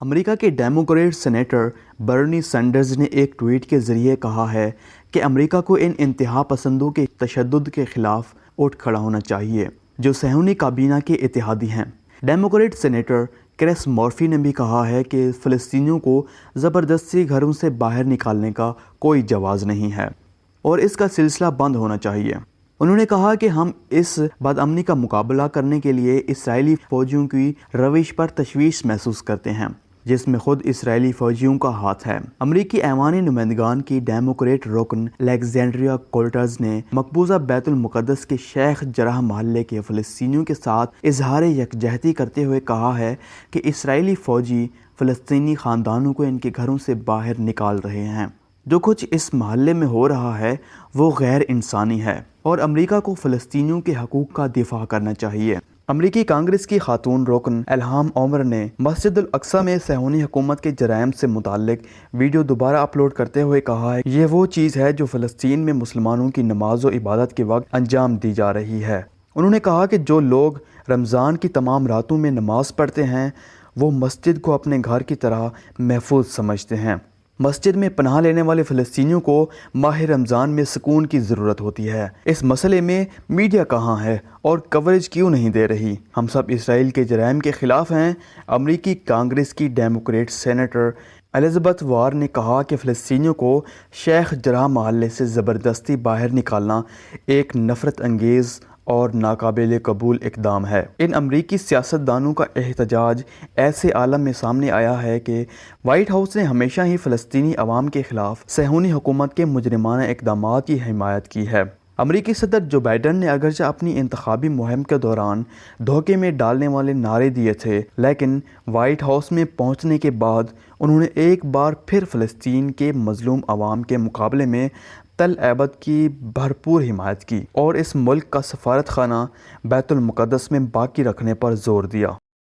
امریکہ کے Democrat senator برنی senders نے ایک ٹویٹ کے ذریعے کہا ہے کہ امریکہ کو ان انتہا پسندوں کے تشدد کے خلاف اٹھ کھڑا ہونا چاہیے جو صہیونی کابینہ کے اتحادی ہیں۔ ڈیموکریٹ سینیٹر کرس مورفی نے بھی کہا ہے کہ فلسطینیوں کو زبردستی گھروں سے باہر نکالنے کا کوئی جواز نہیں ہے اور اس کا سلسلہ بند ہونا چاہیے۔ انہوں نے کہا کہ ہم اس بدامنی کا مقابلہ کرنے کے لیے اسرائیلی فوجیوں کی روش پر تشویش محسوس کرتے ہیں جس میں خود اسرائیلی فوجیوں کا ہاتھ ہے۔ امریکی ایوانی نمائندگان کی ڈیموکریٹ رکن الیگزینڈریا کولٹرز نے مقبوضہ بیت المقدس کے شیخ جراح محلے کے فلسطینیوں کے ساتھ اظہار یکجہتی کرتے ہوئے کہا ہے کہ اسرائیلی فوجی فلسطینی خاندانوں کو ان کے گھروں سے باہر نکال رہے ہیں۔ جو کچھ اس محلے میں ہو رہا ہے وہ غیر انسانی ہے اور امریکہ کو فلسطینیوں کے حقوق کا دفاع کرنا چاہیے۔ امریکی کانگریس کی خاتون رکن الہام عمر نے مسجد الاقصی میں صہیونی حکومت کے جرائم سے متعلق ویڈیو دوبارہ اپلوڈ کرتے ہوئے کہا ہے یہ وہ چیز ہے جو فلسطین میں مسلمانوں کی نماز و عبادت کے وقت انجام دی جا رہی ہے۔ انہوں نے کہا کہ جو لوگ رمضان کی تمام راتوں میں نماز پڑھتے ہیں وہ مسجد کو اپنے گھر کی طرح محفوظ سمجھتے ہیں۔ مسجد میں پناہ لینے والے فلسطینیوں کو ماہ رمضان میں سکون کی ضرورت ہوتی ہے۔ اس مسئلے میں میڈیا کہاں ہے اور کوریج کیوں نہیں دے رہی؟ ہم سب اسرائیل کے جرائم کے خلاف ہیں۔ امریکی کانگریس کی ڈیموکریٹ سینیٹر الزبتھ وار نے کہا کہ فلسطینیوں کو شیخ جراح محلے سے زبردستی باہر نکالنا ایک نفرت انگیز اور ناقابل قبول اقدام ہے۔ ان امریکی سیاستدانوں کا احتجاج ایسے عالم میں سامنے آیا ہے کہ وائٹ ہاؤس نے ہمیشہ ہی فلسطینی عوام کے خلاف صہیونی حکومت کے مجرمانہ اقدامات کی حمایت کی ہے۔ امریکی صدر جو بائیڈن نے اگرچہ اپنی انتخابی مہم کے دوران دھوکے میں ڈالنے والے نعرے دیے تھے لیکن وائٹ ہاؤس میں پہنچنے کے بعد انہوں نے ایک بار پھر فلسطین کے مظلوم عوام کے مقابلے میں تل ابد کی بھرپور حمایت کی اور اس ملک کا سفارت خانہ بیت المقدس میں باقی رکھنے پر زور دیا۔